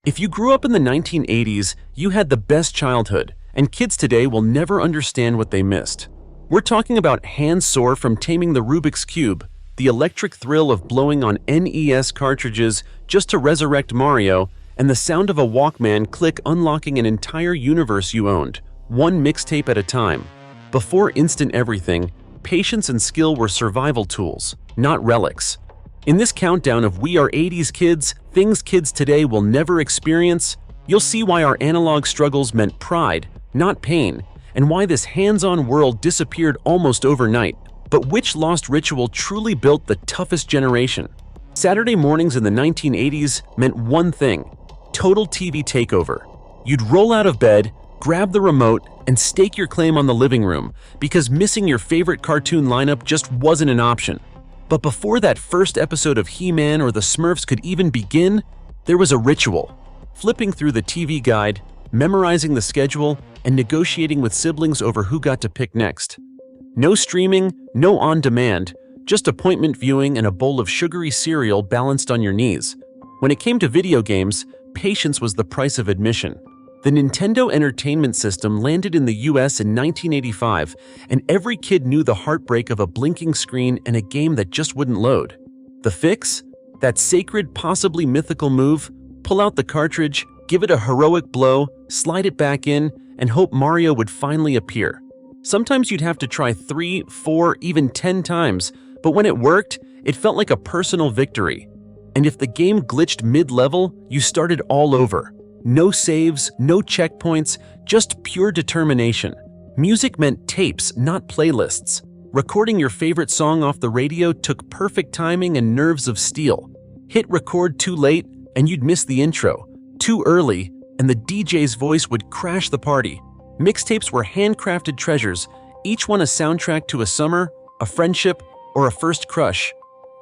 If you grew up in the 1980s, you had the best childhood, and kids today will never understand what they missed. We're talking about hands sore from taming the Rubik's Cube, the electric thrill of blowing on NES cartridges just to resurrect Mario, and the sound of a Walkman click unlocking an entire universe you owned, one mixtape at a time. Before instant everything, patience and skill were survival tools, not relics. In this countdown of We Are 80s Kids, things kids today will never experience, you'll see why our analog struggles meant pride, not pain, and why this hands-on world disappeared almost overnight. But which lost ritual truly built the toughest generation? Saturday mornings in the 1980s meant one thing: total TV takeover. You'd roll out of bed, grab the remote, and stake your claim on the living room, because missing your favorite cartoon lineup just wasn't an option. But before that first episode of He-Man or the Smurfs could even begin, there was a ritual. Flipping through the TV guide, memorizing the schedule, and negotiating with siblings over who got to pick next. No streaming, no on-demand, just appointment viewing and a bowl of sugary cereal balanced on your knees. When it came to video games, patience was the price of admission. The Nintendo Entertainment System landed in the US in 1985, and every kid knew the heartbreak of a blinking screen and a game that just wouldn't load. The fix? That sacred, possibly mythical move: pull out the cartridge, give it a heroic blow, slide it back in, and hope Mario would finally appear. Sometimes you'd have to try 3, 4, even 10 times, but when it worked, it felt like a personal victory. And if the game glitched mid-level, you started all over. No saves, no checkpoints, just pure determination. Music meant tapes, not playlists. Recording your favorite song off the radio took perfect timing and nerves of steel. Hit record too late, and you'd miss the intro. Too early, and the DJ's voice would crash the party. Mixtapes were handcrafted treasures, each one a soundtrack to a summer, a friendship, or a first crush.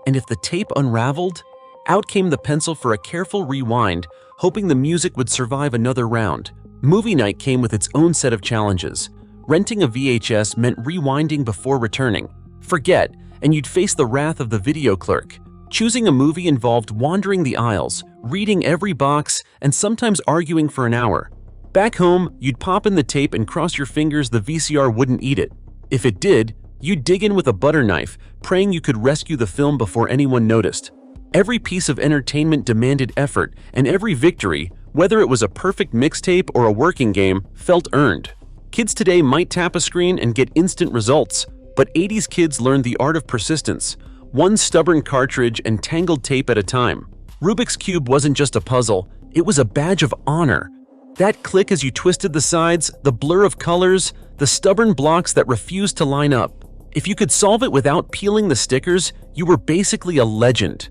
And if the tape unraveled, out came the pencil for a careful rewind, hoping the music would survive another round. Movie night came with its own set of challenges. Renting a VHS meant rewinding before returning. Forget, and you'd face the wrath of the video clerk. Choosing a movie involved wandering the aisles, reading every box, and sometimes arguing for an hour. Back home, you'd pop in the tape and cross your fingers the VCR wouldn't eat it. If it did, you'd dig in with a butter knife, praying you could rescue the film before anyone noticed. Every piece of entertainment demanded effort, and every victory, whether it was a perfect mixtape or a working game, felt earned. Kids today might tap a screen and get instant results, but 80s kids learned the art of persistence, one stubborn cartridge and tangled tape at a time. Rubik's Cube wasn't just a puzzle, it was a badge of honor. That click as you twisted the sides, the blur of colors, the stubborn blocks that refused to line up. If you could solve it without peeling the stickers, you were basically a legend.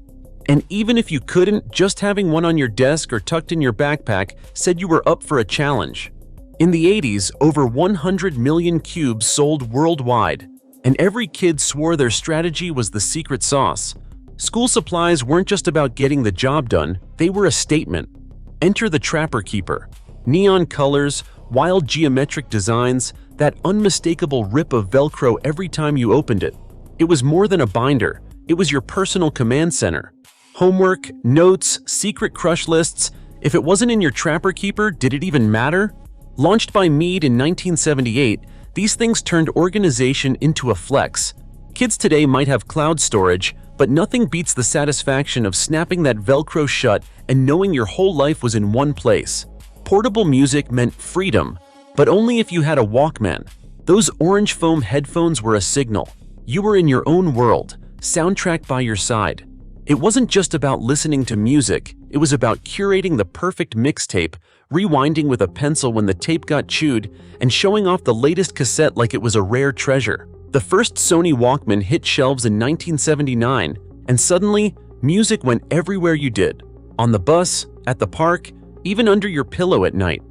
And even if you couldn't, just having one on your desk or tucked in your backpack said you were up for a challenge. In the 80s, over 100 million cubes sold worldwide, and every kid swore their strategy was the secret sauce. School supplies weren't just about getting the job done, they were a statement. Enter the Trapper Keeper. Neon colors, wild geometric designs, that unmistakable rip of Velcro every time you opened it. It was more than a binder, it was your personal command center. Homework, notes, secret crush lists. If it wasn't in your Trapper Keeper, did it even matter? Launched by Mead in 1978, these things turned organization into a flex. Kids today might have cloud storage, but nothing beats the satisfaction of snapping that Velcro shut and knowing your whole life was in one place. Portable music meant freedom, but only if you had a Walkman. Those orange foam headphones were a signal. You were in your own world, soundtrack by your side. It wasn't just about listening to music, it was about curating the perfect mixtape, rewinding with a pencil when the tape got chewed, and showing off the latest cassette like it was a rare treasure. The first Sony Walkman hit shelves in 1979, and suddenly, music went everywhere you did. On the bus, at the park, even under your pillow at night.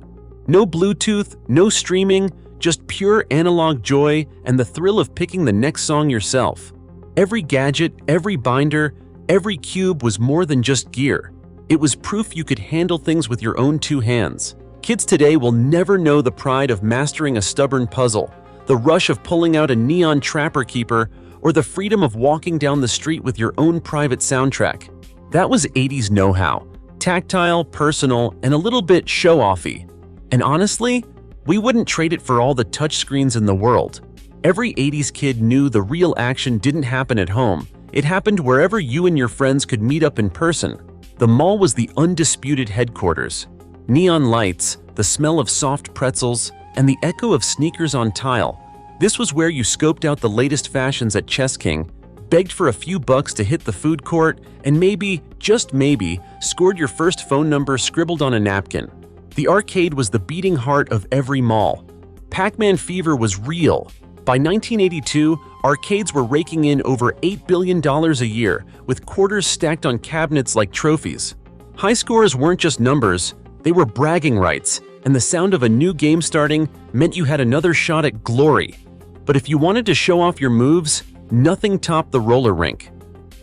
No Bluetooth, no streaming, just pure analog joy and the thrill of picking the next song yourself. Every gadget, every binder, every cube was more than just gear. It was proof you could handle things with your own two hands. Kids today will never know the pride of mastering a stubborn puzzle, the rush of pulling out a neon Trapper Keeper, or the freedom of walking down the street with your own private soundtrack. That was 80s know-how. Tactile, personal, and a little bit show-offy. And honestly, we wouldn't trade it for all the touchscreens in the world. Every 80s kid knew the real action didn't happen at home. It happened wherever you and your friends could meet up in person. The mall was the undisputed headquarters. Neon lights, the smell of soft pretzels, and the echo of sneakers on tile. This was where you scoped out the latest fashions at Chess King, begged for a few bucks to hit the food court, and maybe, just maybe, scored your first phone number scribbled on a napkin. The arcade was the beating heart of every mall. Pac-Man fever was real. By 1982, arcades were raking in over $8 billion a year, with quarters stacked on cabinets like trophies. High scores weren't just numbers, they were bragging rights, and the sound of a new game starting meant you had another shot at glory. But if you wanted to show off your moves, nothing topped the roller rink.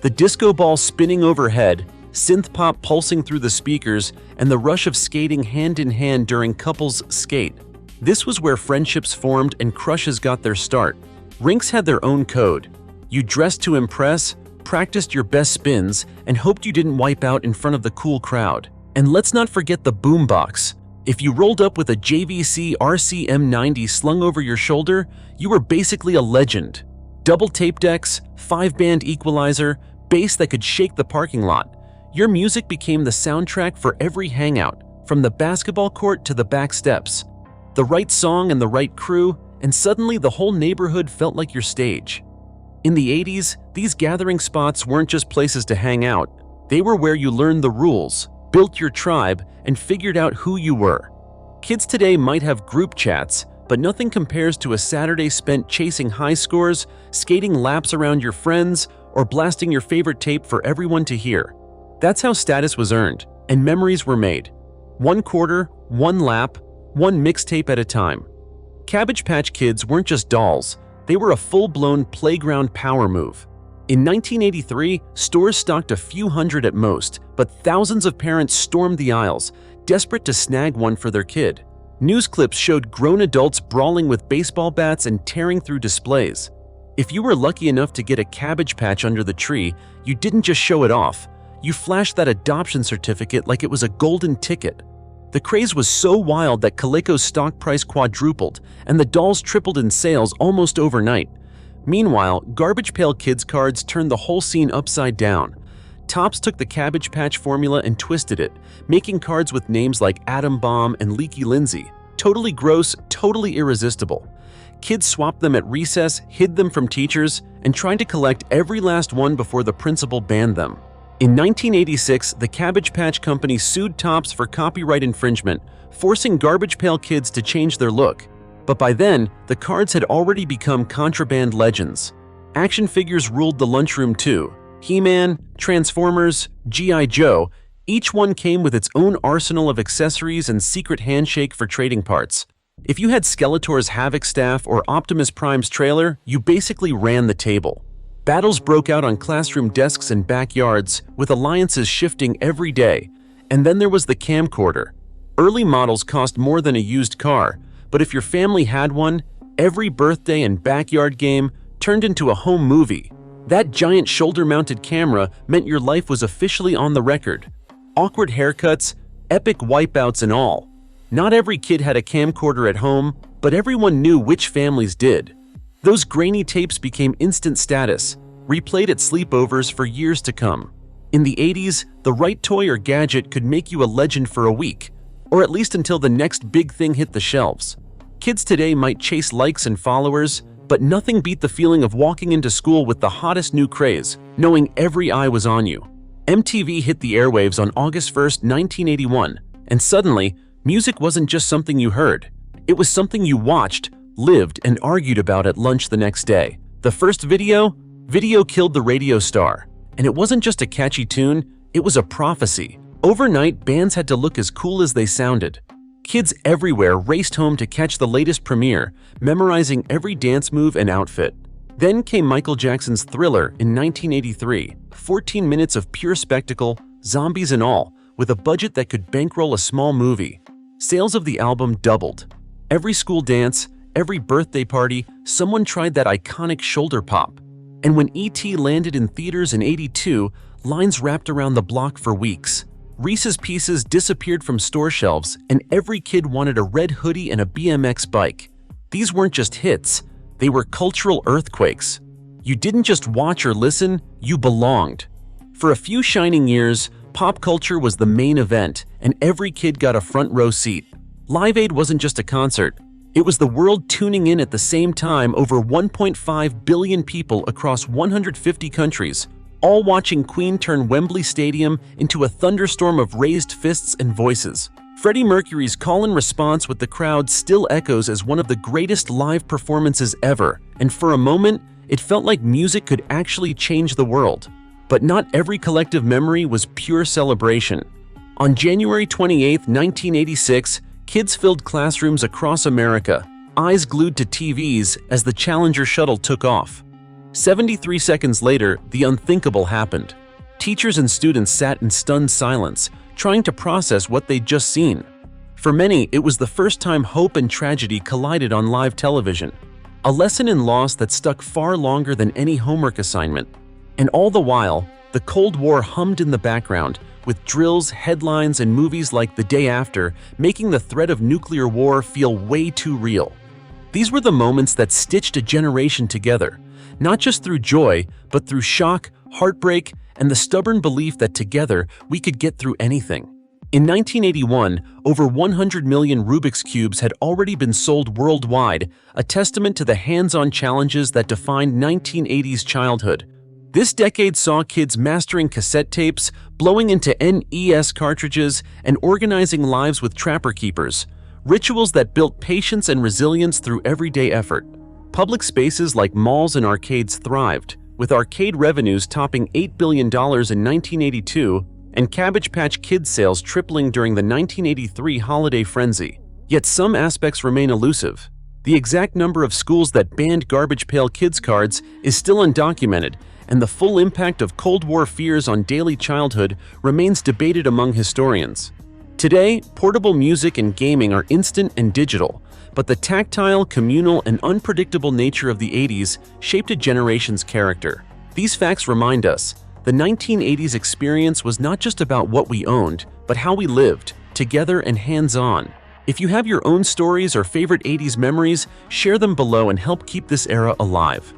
The disco ball spinning overhead, synth pop pulsing through the speakers, and the rush of skating hand in hand during couples skate. This was where friendships formed and crushes got their start. Rinks had their own code. You dressed to impress, practiced your best spins, and hoped you didn't wipe out in front of the cool crowd. And let's not forget the boombox. If you rolled up with a JVC RCM90 slung over your shoulder, you were basically a legend. Double tape decks, 5-band equalizer, bass that could shake the parking lot. Your music became the soundtrack for every hangout, from the basketball court to the back steps. The right song and the right crew, and suddenly the whole neighborhood felt like your stage. In the 80s, these gathering spots weren't just places to hang out. They were where you learned the rules, built your tribe, and figured out who you were. Kids today might have group chats, but nothing compares to a Saturday spent chasing high scores, skating laps around your friends, or blasting your favorite tape for everyone to hear. That's how status was earned, and memories were made. One quarter, one lap, one mixtape at a time. Cabbage Patch Kids weren't just dolls, they were a full-blown playground power move. In 1983, stores stocked a few hundred at most, but thousands of parents stormed the aisles, desperate to snag one for their kid. News clips showed grown adults brawling with baseball bats and tearing through displays. If you were lucky enough to get a Cabbage Patch under the tree, you didn't just show it off. You flashed that adoption certificate like it was a golden ticket. The craze was so wild that Coleco's stock price quadrupled, and the dolls tripled in sales almost overnight. Meanwhile, Garbage Pail Kids cards turned the whole scene upside down. Topps took the Cabbage Patch formula and twisted it, making cards with names like Atom Bomb and Leaky Lindsay. Totally gross, totally irresistible. Kids swapped them at recess, hid them from teachers, and tried to collect every last one before the principal banned them. In 1986, the Cabbage Patch Company sued Topps for copyright infringement, forcing Garbage Pail Kids to change their look. But by then, the cards had already become contraband legends. Action figures ruled the lunchroom too. He-Man, Transformers, G.I. Joe, each one came with its own arsenal of accessories and secret handshake for trading parts. If you had Skeletor's Havoc staff or Optimus Prime's trailer, you basically ran the table. Battles broke out on classroom desks and backyards, with alliances shifting every day. And then there was the camcorder. Early models cost more than a used car, but if your family had one, every birthday and backyard game turned into a home movie. That giant shoulder-mounted camera meant your life was officially on the record. Awkward haircuts, epic wipeouts and all. Not every kid had a camcorder at home, but everyone knew which families did. Those grainy tapes became instant status, replayed at sleepovers for years to come. In the 80s, the right toy or gadget could make you a legend for a week, or at least until the next big thing hit the shelves. Kids today might chase likes and followers, but nothing beat the feeling of walking into school with the hottest new craze, knowing every eye was on you. MTV hit the airwaves on August 1, 1981, and suddenly, music wasn't just something you heard. It was something you watched, lived, and argued about at lunch the next day. The first video killed the radio star. And it wasn't just a catchy tune, it was a prophecy. Overnight, bands had to look as cool as they sounded. Kids everywhere raced home to catch the latest premiere, memorizing every dance move and outfit. Then came Michael Jackson's Thriller in 1983, 14 minutes of pure spectacle, zombies and all, with a budget that could bankroll a small movie. Sales of the album doubled. Every school dance, every birthday party, someone tried that iconic shoulder pop. And when E.T. landed in theaters in '82, lines wrapped around the block for weeks. Reese's Pieces disappeared from store shelves, and every kid wanted a red hoodie and a BMX bike. These weren't just hits, they were cultural earthquakes. You didn't just watch or listen, you belonged. For a few shining years, pop culture was the main event, and every kid got a front row seat. Live Aid wasn't just a concert. It was the world tuning in at the same time, over 1.5 billion people across 150 countries, all watching Queen turn Wembley Stadium into a thunderstorm of raised fists and voices. Freddie Mercury's call and response with the crowd still echoes as one of the greatest live performances ever, and for a moment, it felt like music could actually change the world. But not every collective memory was pure celebration. On January 28, 1986, kids filled classrooms across America, eyes glued to TVs as the Challenger shuttle took off. 73 seconds later, the unthinkable happened. Teachers and students sat in stunned silence, trying to process what they'd just seen. For many, it was the first time hope and tragedy collided on live television. A lesson in loss that stuck far longer than any homework assignment. And all the while, the Cold War hummed in the background, with drills, headlines, and movies like The Day After making the threat of nuclear war feel way too real. These were the moments that stitched a generation together, not just through joy, but through shock, heartbreak, and the stubborn belief that together we could get through anything. In 1981, over 100 million Rubik's Cubes had already been sold worldwide, a testament to the hands-on challenges that defined 1980s childhood. This decade saw kids mastering cassette tapes, blowing into NES cartridges, and organizing lives with trapper keepers, rituals that built patience and resilience through everyday effort. Public spaces like malls and arcades thrived, with arcade revenues topping $8 billion in 1982 and Cabbage Patch Kids sales tripling during the 1983 holiday frenzy. Yet some aspects remain elusive. The exact number of schools that banned Garbage Pail Kids cards is still undocumented, and the full impact of Cold War fears on daily childhood remains debated among historians. Today, portable music and gaming are instant and digital, but the tactile, communal, and unpredictable nature of the 80s shaped a generation's character. These facts remind us, the 1980s experience was not just about what we owned, but how we lived, together and hands-on. If you have your own stories or favorite 80s memories, share them below and help keep this era alive.